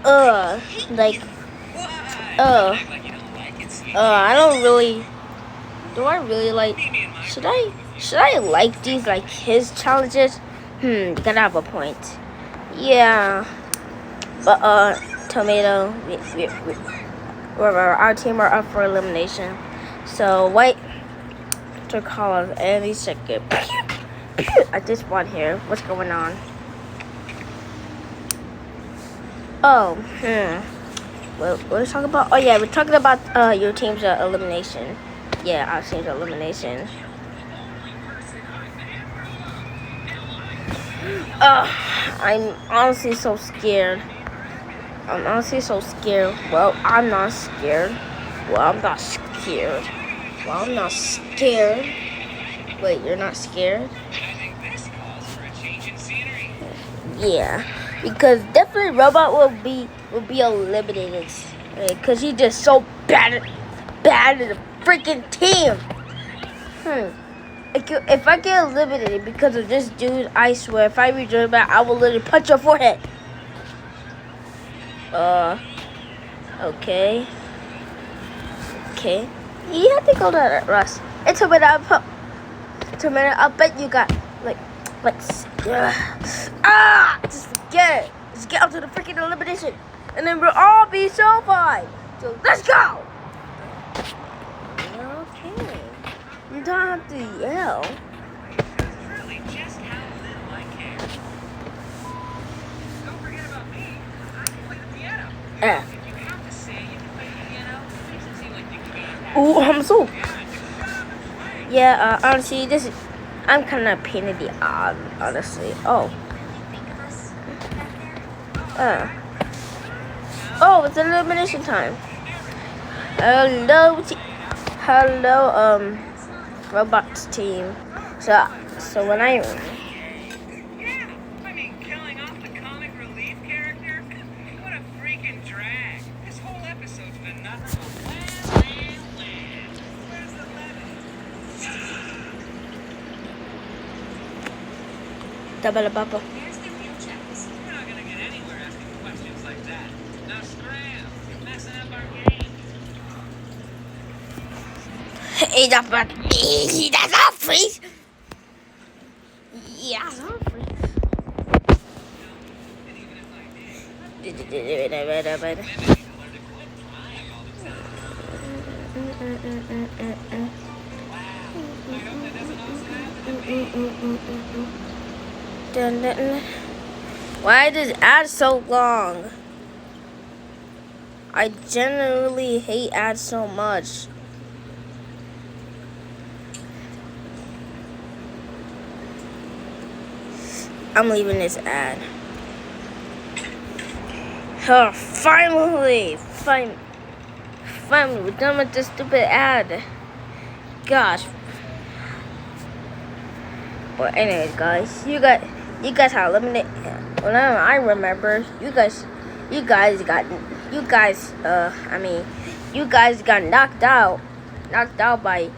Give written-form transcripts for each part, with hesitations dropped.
uh, like, I don't really. Do I really like? Should I like these like his challenges? You gotta have a point. Yeah, but Tomato, our team are up for elimination. So white to call us any second. At this one here, what's going on? Oh, what are we talking about? Oh yeah, we're talking about your team's elimination. Yeah, our team's elimination. I'm honestly so scared. Well, I'm not scared. Wait, you're not scared? Yeah, because definitely Robot will be eliminated. Because he's just so bad at the freaking team. If I get eliminated because of this dude, I swear, if I rejoin back, I will literally punch your forehead. Okay. You have to go to Russ. It's a minute. I'll bet you got just forget it. Just get up to the freaking elimination, and then we'll all be so fine. So let's go. Okay. You don't have to yell. Ooh, I'm so. Yeah, honestly, I'm kind of pain in the ass, honestly. Oh, it's elimination time. Hello, robots team. So when I. Killing off the comic relief character? What a freaking drag. This whole episode's been nothing but land. Where's the Double bubble. Here's the real checks. We're not gonna get anywhere asking questions like that. Now scram. You're messing up our game. Hey, that's not freeze. Yeah, that's not freeze. Why does ads so long? I generally hate ads so much. I'm leaving this ad. Oh, finally, we're done with this stupid ad. Gosh. But anyways, guys, you guys have eliminated. Well, I remember you guys got knocked out by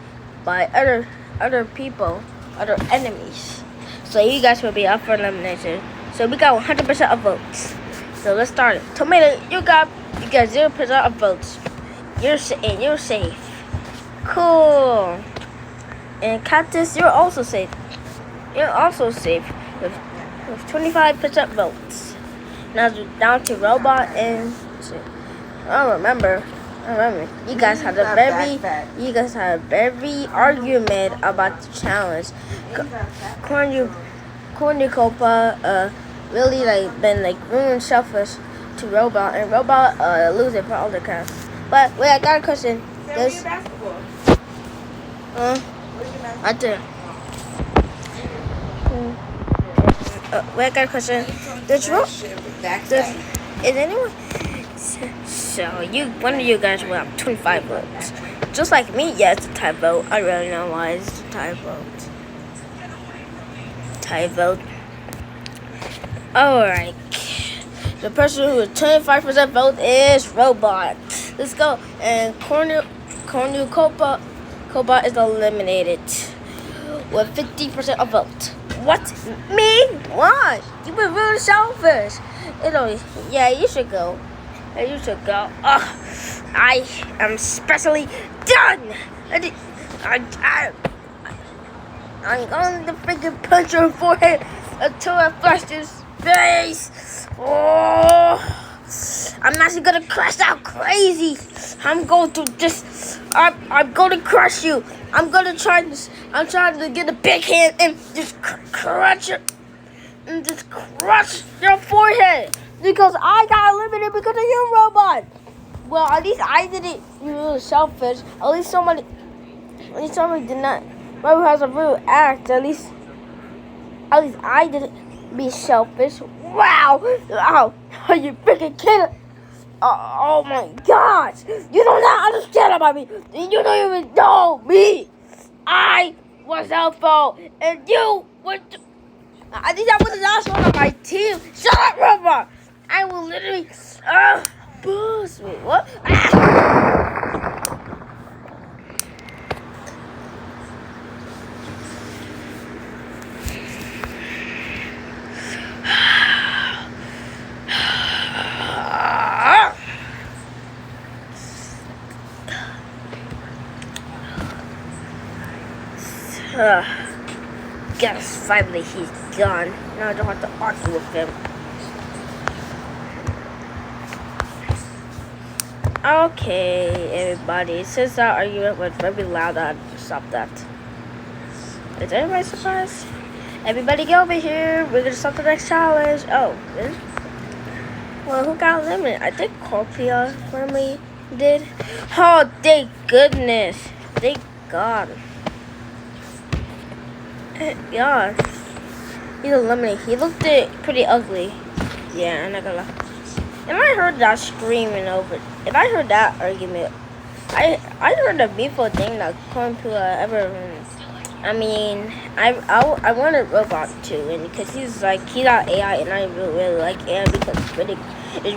other people, other enemies. So you guys will be up for elimination. So we got 100% of votes. So let's start it. Tomato, you got 0% of votes. You're safe. Cool. And Cactus, you're also safe. You're also safe with 25% votes. Now down to Robot and I remember. You guys had a very argument about the challenge. Cornucopa really been ruined selfish to Robot, and Robot losing for all the cast. But wait, I got a question. Where's your basketball? Right there. Wait, I got a question. Is anyone? So one of you guys will have 25 votes. Just like me, yeah, it's a tie vote. I really know why it's a tie vote. Alright. The person who has 25% vote is Robot. Let's go. And Cornucopa is eliminated with 50% of vote. What? Me? Why? You've been really selfish. Yeah, you should go. Yeah, you should go. Ugh, I am especially done. I'm going to freaking punch your forehead until it flushes face. Oh, I'm actually gonna crash out crazy. I'm going to I'm going to crush you. I'm trying to get a big hand and just crush it. And just crush your forehead because I got eliminated because of you, robot. Well, at least I didn't. You were selfish. At least somebody did not. Whoever has a real act. At least I didn't be selfish. Wow! Oh, are you freaking kidding? Oh my gosh! You don't not understand about me. You don't even know me. I was helpful, and you were. I think I was the last one on my team. Shut up, robot! I will literally. Boost me. What? Guess finally he's gone. Now I don't have to argue with him. Okay, everybody. Since that argument was very loud, I had to stop that. Is everybody surprised? Everybody get over here. We're gonna start the next challenge. Oh, really? Well, who got eliminated? I think Corpia finally did. Oh, thank goodness. Thank God. Yeah, he's eliminated. He looked pretty ugly. Yeah, I'm not gonna lie. And I heard that screaming over. And I heard that argument. I heard the beautiful thing that Corpia ever. I mean, I wanted Robot too, and because he's got AI, and I really like AI because it's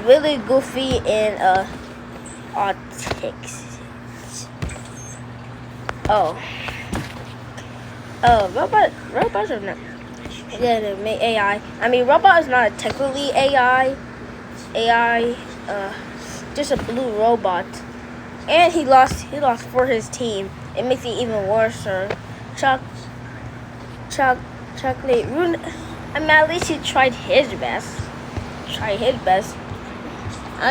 really goofy and autics. Robots are not. Yeah, they make AI. I mean, Robot is not technically AI. Just a blue robot, and he lost for his team. It makes it even worse. Chocolate Rune. I mean, at least he tried his best. At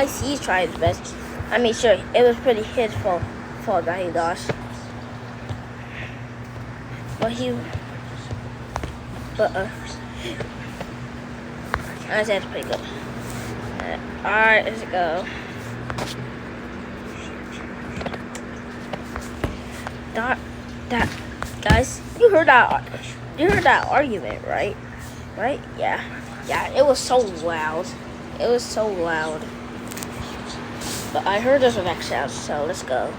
least he tried his best. I mean, sure, it was pretty his fault that he lost. But I said it's pretty good. Alright, let's go. That guys, you heard that argument, right? Right? Yeah, it was so loud. But I heard there's an next house, so let's go.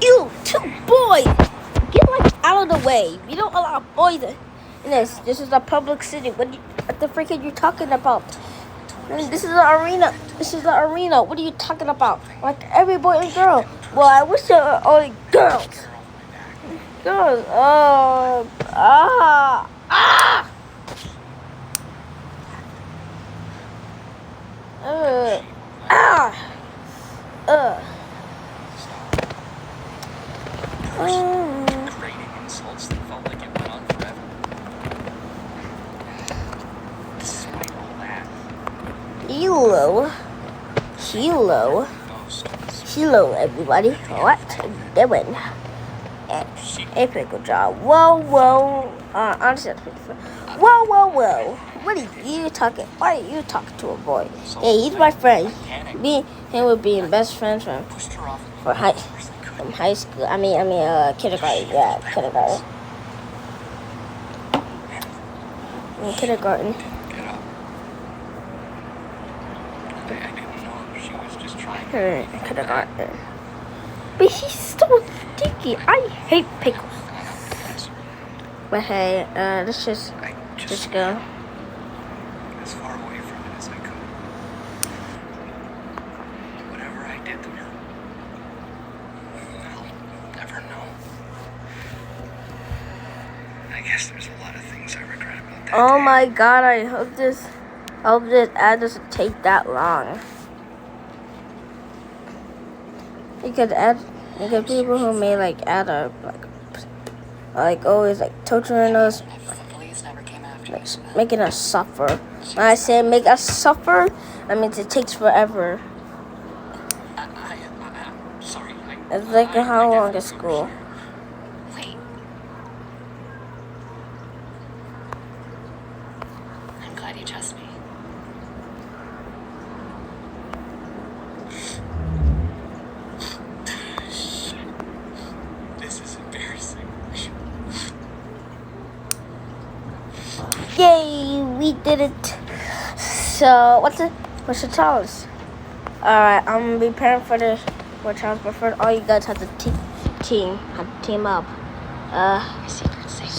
Ew, two boys! Get out of the way. We don't allow boys in this. This is a public city. What the freak are you talking about? This is the arena. What are you talking about? Like every boy and girl. Well, I wish there were only girls. Girls. Trading insults that felt like it went on forever. Despite all that. Hello, everybody. What doing? Epic job. Whoa. Honestly, whoa. What are you talking? Why are you talking to a boy? Hey, he's my friend. Me and him were being best friends from high school. I mean, kindergarten. Yeah, kindergarten. Kindergarten. Kindergarten. But he's so sticky. I hate pickles. But hey, let's just go. As far away from it as I could. Whatever I did to her, I'll never I guess there's a lot of things I regret about that Oh day. my god, I hope this ad doesn't take that long. Because people who made like ad are like always like torturing us, like making us suffer. When I say make us suffer, I mean it takes forever. I'm sorry. It's like how long is school? Wait. I'm glad you trust me. This is embarrassing. Yay, we did it. So what's the challenge? Alright, I'm gonna be preparing for the challenge, but first all you guys have to team up. My secret's safe.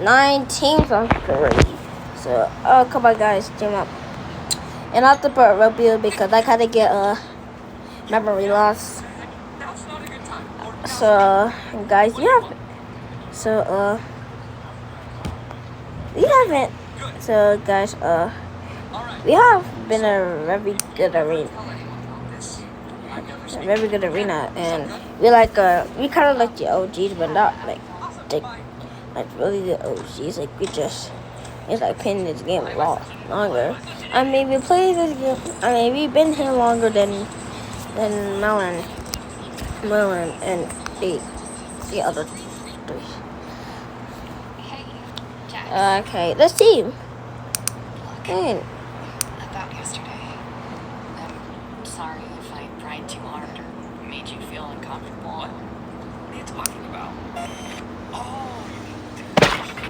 9 teams already. So come on guys, team up. And I have to put review because I kinda get memory loss. Now's not a good time. So guys, we haven't. So guys, we have been a very good arena, and we kind of like the OGs, but not like really the OGs. Like it's like playing this game a lot longer. I mean, we play this game. I mean, we've been here longer than Melon, and the other three. Hey, Jax. Okay, let's see. Okay. About yesterday. I'm sorry if I tried too hard or made you feel uncomfortable. What are you talking about? Oh, you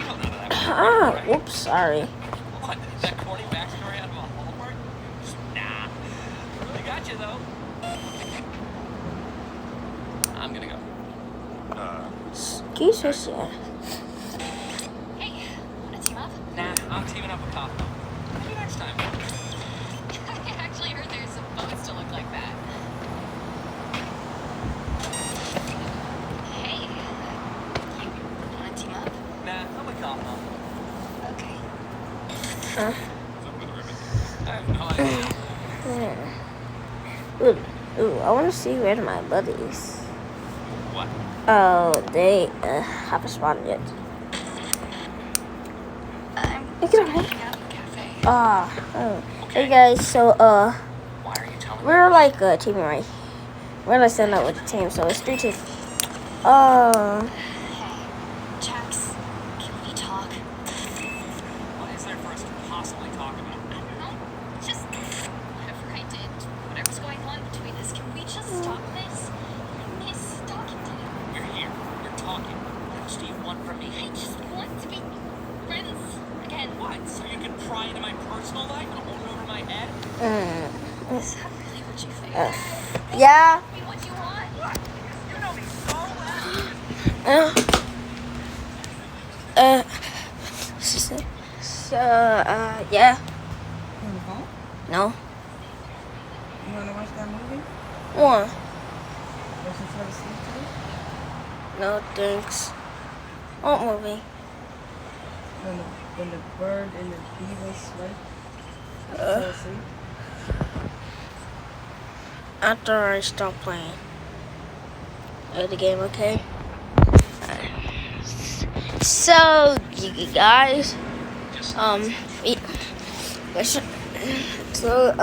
don't know that. Whoops, sorry. What? That corny backstory out of a Hallmark? Nah. Really got you, though. I'm gonna go. Excuse us, yeah. Hey, wanna team up? Nah, I'm teaming up with Cosmo. Maybe next time. I actually heard they're supposed to look like that. Hey, you wanna team up? Nah, I'm with Cosmo. Okay. I have no idea. Ooh, I want to see where my buddies. What? Oh, they haven't responded yet. I'm Look at hanging them. out in the cafe. Oh. Hey guys, so Why are you telling me? we're like a team, right? We're gonna send out with the team, so it's 3 teams. Hey, Jax, can we talk? What is there for us to possibly talk about? I don't know. Just whatever I did, whatever's going on between us, can we just stop this? I miss talking to you. You're here. You're talking. What else do you want from me? I just want to be friends again. What? So you can pry into my personal life and hold it over my head? Is that really what you think? Yeah. Be what you want. What? You know me so well. Yeah. You on the phone? No. You want to watch that movie? One. Russian for the sleep today? No thanks. What movie? When the bird and the bee was right? Fell asleep? After I stop playing. The game, okay? So, you guys, we, so,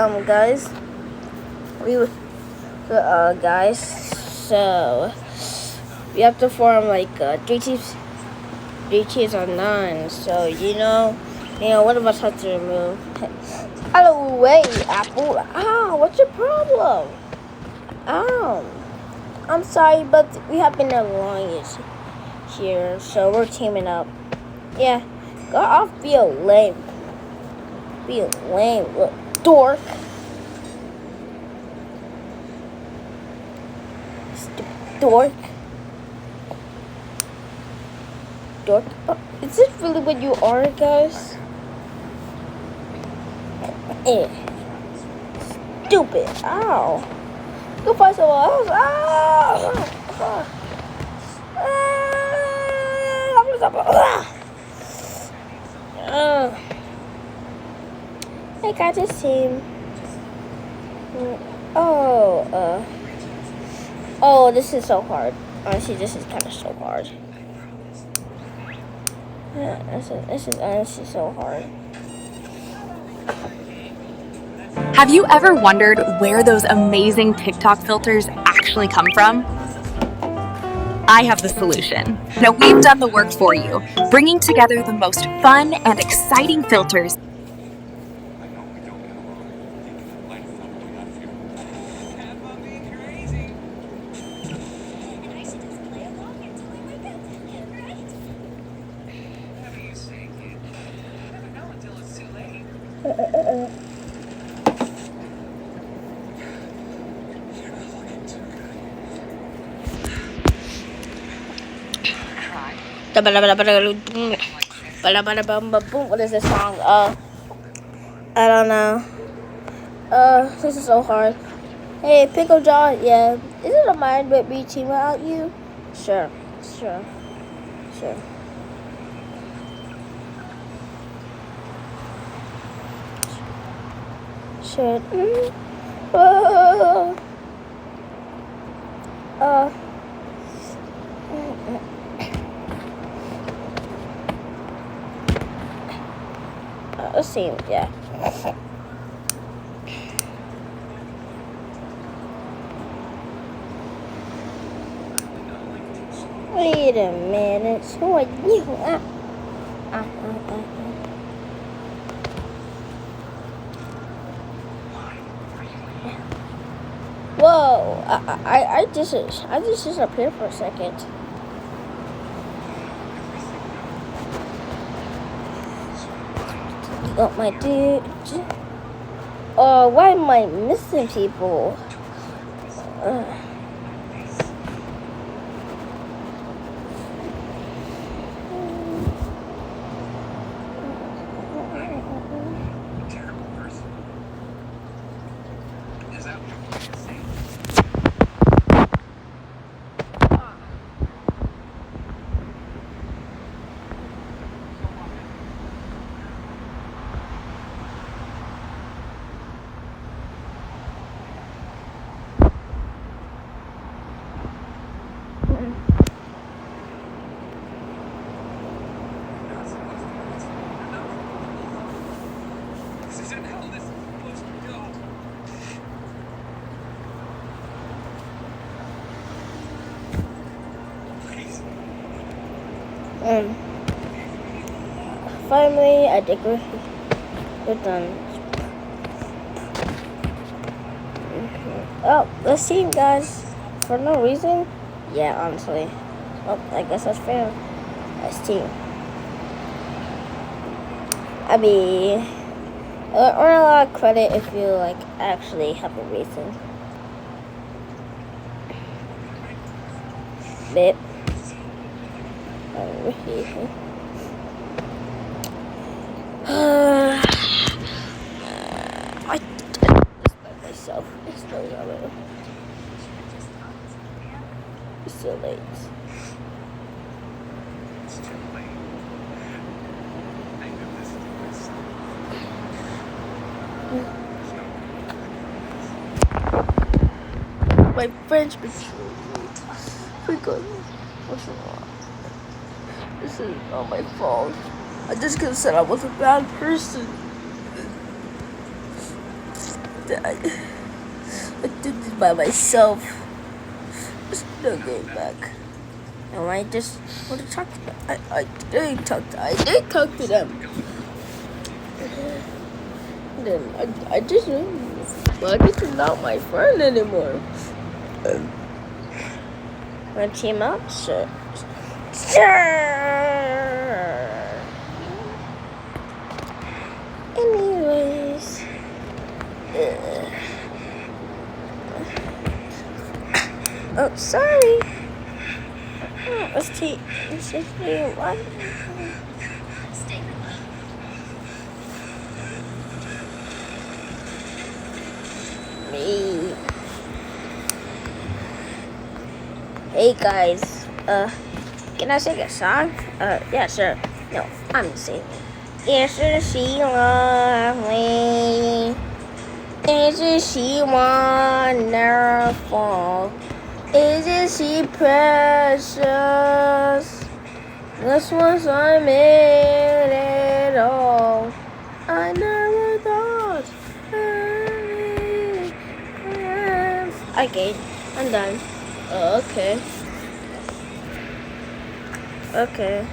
guys, so, we have to form like 3 teams on 9. So, one of us has to remove. Out of the way, Apple. Ow, what's your problem? Ow. I'm sorry, but we have been the longest here, so we're teaming up. Yeah, go off, be a lame. Look, dork. Stupid dork. Oh, is this really what you are, guys? Stupid. Ow. Go find someone else. Ow. I got this team. Oh, oh, this is so hard. Honestly, this is kind of so hard. Yeah, this is honestly so hard. Have you ever wondered where those amazing TikTok filters actually come from? I have the solution. Now we've done the work for you, bringing together the most fun and exciting filters. Have fun being crazy. And I should just play along until I wake up, right? Whatever you say, kid. You never know until it's too late. You're not looking too good. What is this song? I don't know. This is so hard. Hey, Pickle Jaw, yeah. Is it a mind with me team without you? Sure. Let's see, yeah. Wait a minute. Who are you? Whoa! I just disappeared for a second. Oh my dude. Why am I missing people? Terrible person. Is that what you're saying? This isn't how this is supposed to go. Please. Finally, I think we're done. Oh, let's see, guys. For no reason? Yeah, honestly. Oh, I guess that's fair. Let's team. I mean, earn a lot of credit if you like actually have a reason. Bit. I did this by myself. It's so late. It's so late. It's too late. I knew this was myself. My friends betrayed me. Because what's wrong? This is not my fault. I just could have said I was a bad person. I did this by myself. There's no going back. And I just want to talk to them. I did talk to them. And then I just well, this is not my friend anymore. Wanna team up? Sure. Anyways. Oh, sorry. Let's see what? Stay Me. Hey guys. Can I sing a song? Yeah, sure. No, I'm singing. Isn't she lovely? Isn't she wonderful? Isn't she precious? This was I made it all. I never thought. Okay, I'm done. Okay. Okay.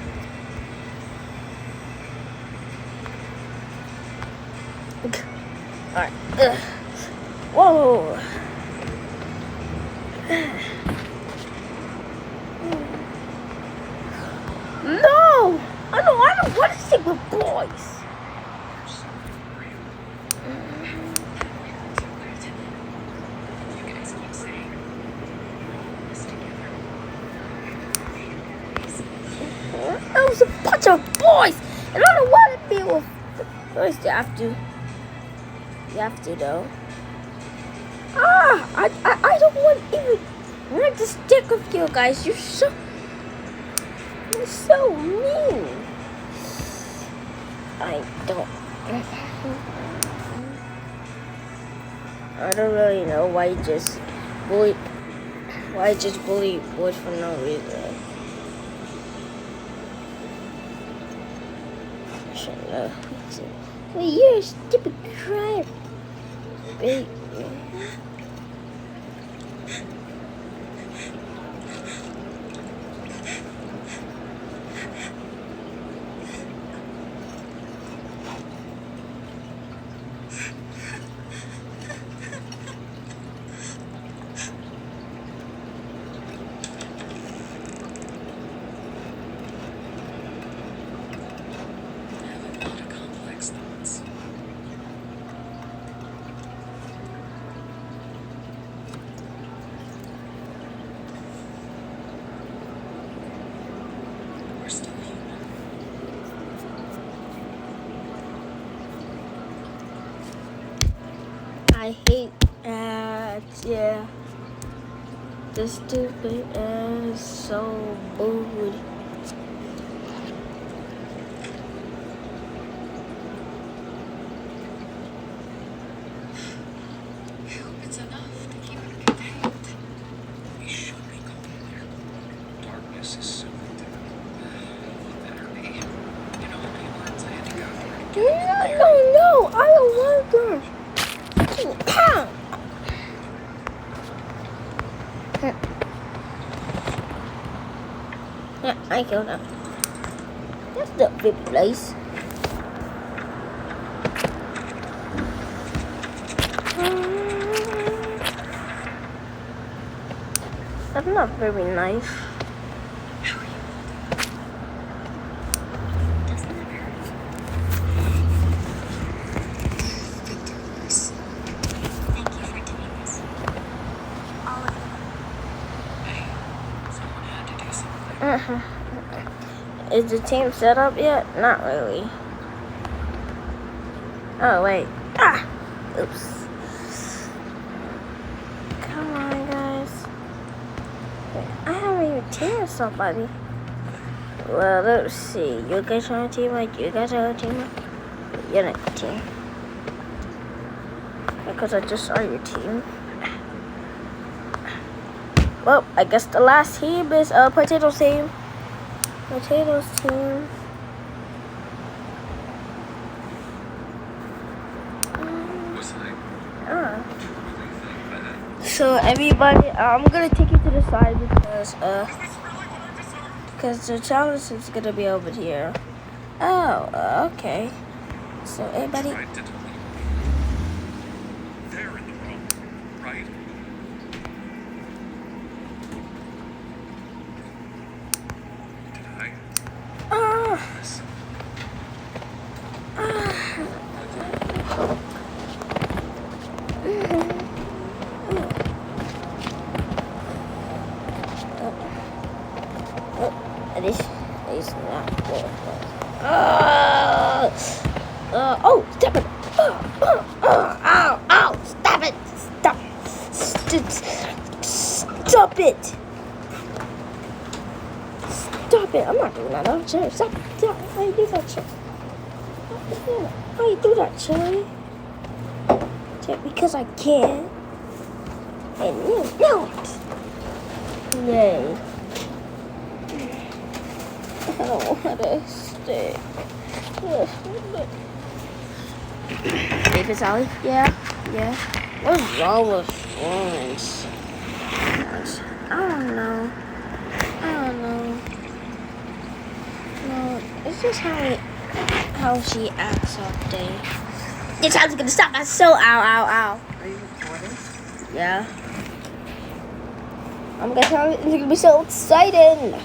Alright. Whoa. No! I don't want to stick with boys. That was a bunch of boys, and I don't want to be with. First, you have to. You have to though. I don't want to stick with you guys. You're so mean. I don't really know why you just bully boys for no reason. Shut up. Well, you're a stupid crap, baby. I hate ads, yeah. The stupid ads so booed. I hope it's enough to keep him contained. We should be going there. Darkness is soon down. Better be. You know how many words I had to go through to get No, I don't want them. Yeah, I killed him. That's the big place. That's not very nice. Doesn't it hurt? Thank you for doing this. All of you. Hey, someone had to do something. Is the team set up yet? Not really. Oh, wait. Oops. Come on, guys. Wait, I haven't even teamed somebody. Well, let's see. You guys on a team? Like, you guys are a team? You're not a team. Because I just saw your team. Well, I guess the last team is Potato's team. Potato's team. So everybody, I'm gonna take you to the side because the challenge is gonna be over here. Oh, okay. So everybody. They're in the wrong, right? Did I? This is not good. Oh, stop it! Ow! Stop it! Stop it! Stop it. I'm not doing that. I'm Cherry. Stop. Stop. Why you do that, Cherry? Why you do that, Cherry? Because I can. And you know it. Yay. I don't want to stick. David Sally? Yeah. What's wrong with Florence? I don't know. No, it's just how she acts all day. This house is gonna stop my soul. Ow. Are you recording? Yeah. I'm gonna tell you, it's gonna be so exciting.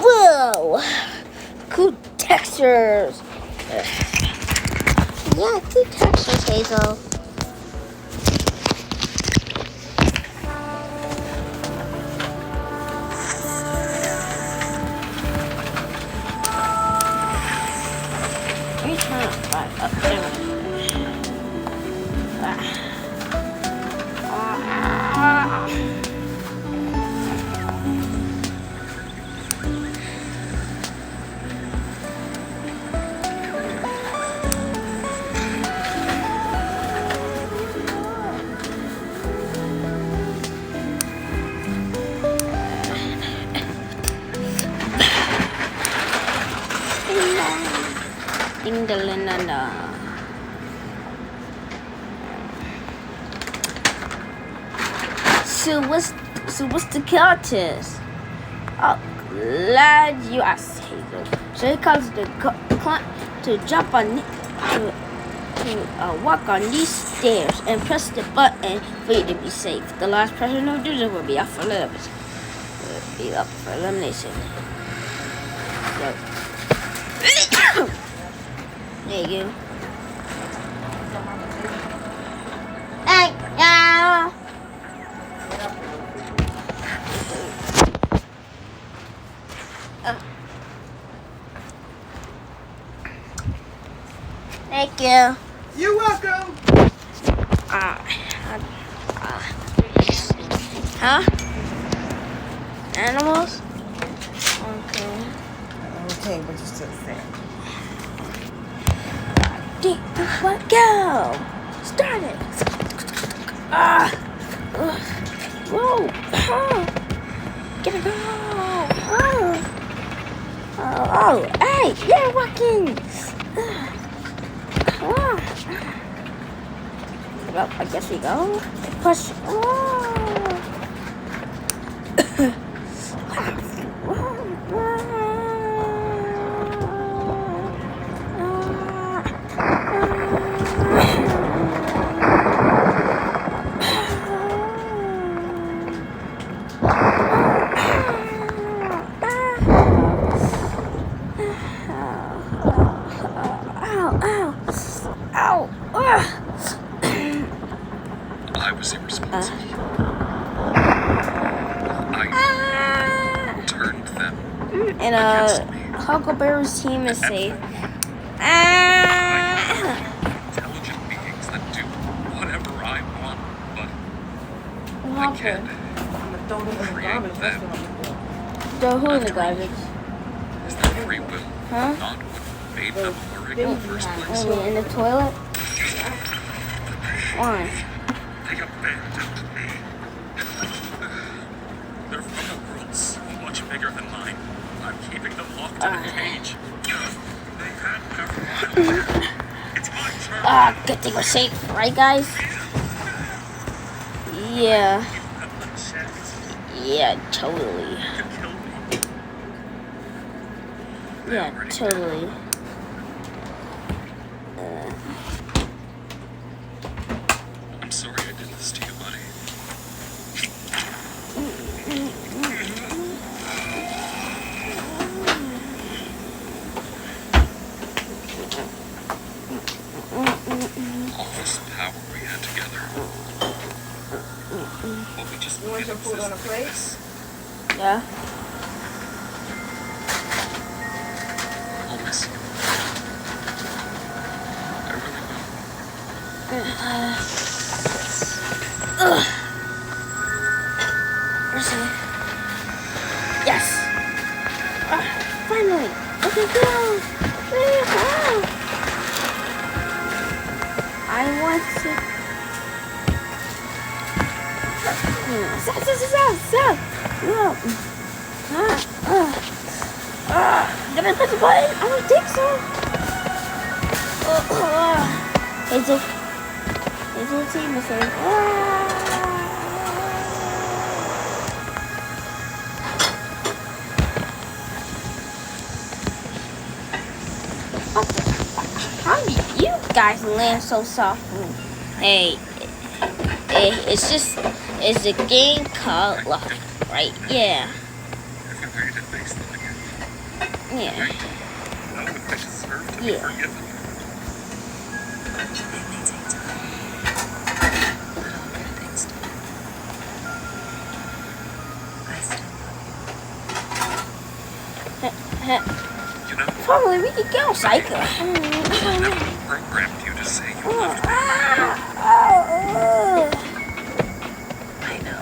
Whoa! Cool textures. Yeah, cool textures, Hazel. Let me turn it back up there. Ding da la la la. So what's the contest? Oh, glad you asked, Hazel. So it calls the client to jump on to walk on these stairs and press the button for you to be safe. The last person who does it will be up for elimination. So, there you go. Hey, yeah. Thank you. You're welcome. Huh? Animals? Okay. Okay, but you're still sick. What? Go! Start it! Whoa! Get it go! Oh! Hey! You're walking! Well, I guess we go. Push. I was irresponsible. I turned them And against me. Huckleberry's team is safe. Intelligent beings that do whatever I want, but I can't I'm gonna throw them in the create garbage. That's them. what I'm gonna do. Throw who in the garbage? Is that free will Huh? not what made them alluring in the first place? Oh, in the toilet? Why? They abandoned me. Their from a world so much bigger than mine. I'm keeping them locked cage. It's my turn. Good thing we're safe, right, guys? Yeah. Yeah, totally. Yeah, totally. I'm sorry I did this to you, buddy. All this power we had together. But we just You want some food on a plate? Yeah. I'll miss you. I really will. Where's he? Yes. Finally. Okay, go. I want to. Stop. No. Did I press the button? I don't think so. It's a team mistake. How do you guys land so softly? Hey, it's a game called luck, right? Yeah. If you made it based on it, Yeah. know if I deserve to be Yeah. forgiven. It may take time. But all good things do. I still love you. You know, Probably we could go, Psycho. I never programmed you to say you loved me. I know.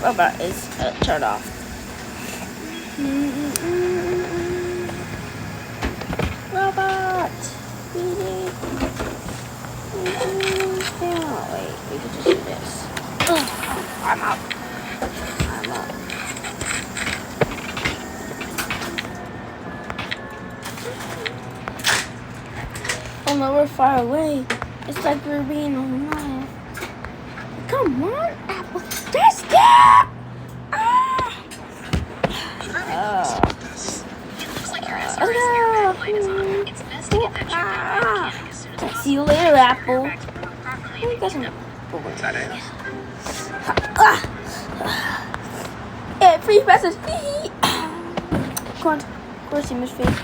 Robot is turned off. Robot. Wait, we can just do this. I'm up. Oh no, we're far away. It's like we're being alive. Come on, Apple. Let's go! Looks like your SRS airplane light is on. It's best to get that checked out by the mechanic as soon as possible. See you later, Apple. Back to work properly. You got some. Is that it? Hey, free passes. Come on. Of course, you must face.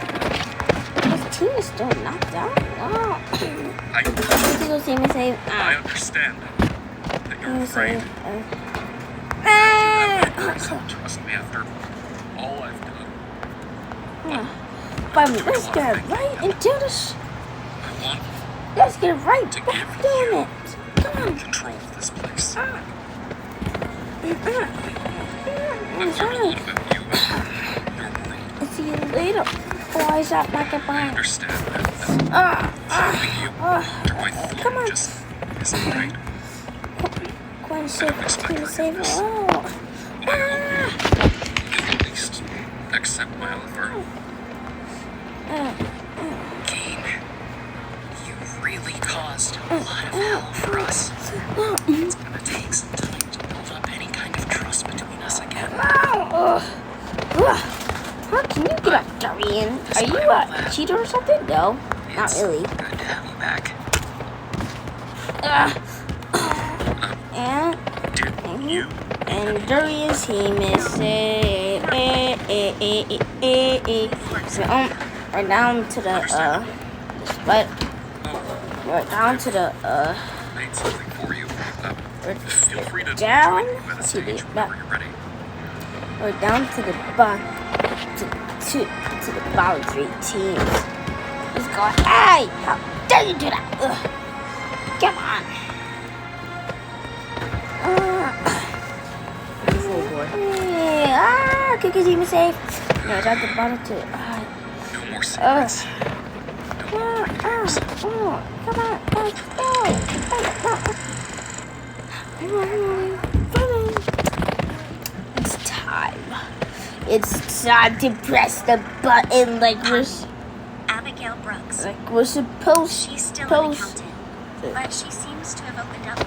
This team is still knocked out. Wow. This team is saying, I understand that you're afraid. Trust me after all I've done. But let's get right into this. I want Let's get right to back give doing you it. Come on. control of this place. That's I've learned a right. lot about you and your world. See you later. Boys up like a I bomb. understand that throwing you under my Come thumb on. just isn't right. Quinn save. Oh. But I hope you'll at least accept my offer. Kane, you really caused a lot of hell for us. It's gonna take some time to build up any kind of trust between us again. How can you get up, Darian? Are you a cheater or something? No, not It's really. good to have you back. And Did you? And Darian's team is so we're down to the but we're down to the Made something for you. Feel free to down join me by the to stage the whenever you're ready. we're down to the to the bottom 3 teams. Let's go. Hey, how dare you do that? Ugh. Come on. Cookie team is safe. No, it's at the bottom 2. No more secrets. Come on, let's go. It's time. It's time to press the button like Abigail Brooks. we're supposed She's still an supposed accountant, but she seems to have opened up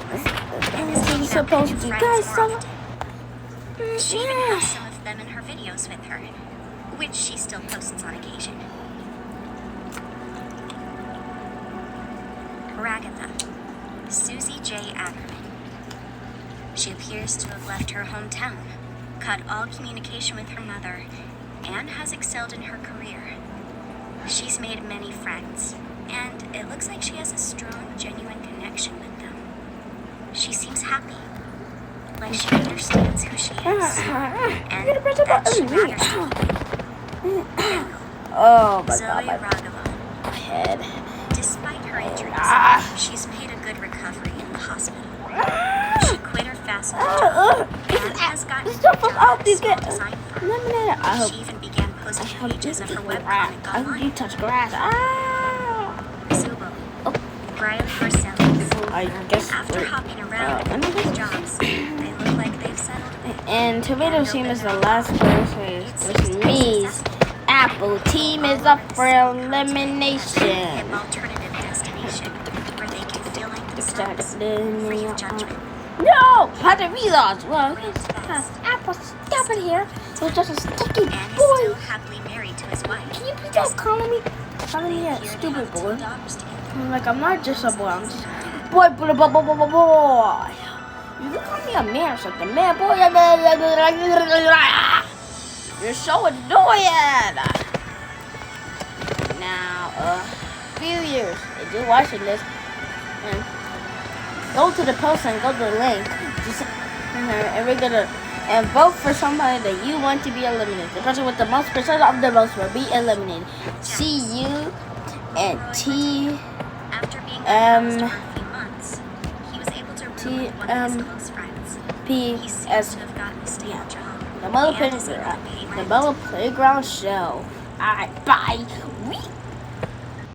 and is We're hanging out supposed with to. her Guys, friends more some. often. She even has some of them in her videos with her, which she still posts on occasion. Ragatha, Susie J. Ackerman. She appears to have left her hometown, cut all communication with her mother, and has excelled in her career. She's made many friends, and it looks like she has a strong, genuine connection with them. She seems happy, like she understands who she is, and that she matters to people. Oh my Zoe god, my Raghavan. head. Despite her injuries, she's made a good recovery in the hospital. She quit her fast food job and has gotten a Stop job out, at a you small get design firm. eliminated. I hope. She even began posting pages of her webcomic I hope you online. touch grass. Zubo, Riley Marcellus. I guess. After hopping around I with know these this. jobs, they look like they've settled a bit. And Tomato Team is the last person, which means Apple Team is up for elimination. An alternative destination where they can feel like themselves, free of judgment. No! How to reload? Well, Apple, stop it here. It was just a sticky And is boy. still happily married to his wife. Can you please stop calling me? Calling me a Here they stupid have 2 boy. daughters together. I'm like, I'm not just a boy. I'm just boy, boy, boy, boy, boy, boy. You can call me a man or something. Man, boy. You're so annoying. Now, few years, if you're watching this, and go to the post and go to the link. And we're gonna vote for somebody that you want to be eliminated. The person with the most percent of the votes will be eliminated. See you and After being unhoused for a few months, he was able to room with one of his close friends. He seems TMPS. to have gotten a stable job. The Mother and is able to pay Playground. rent. The Mother Playground show. Alright, bye.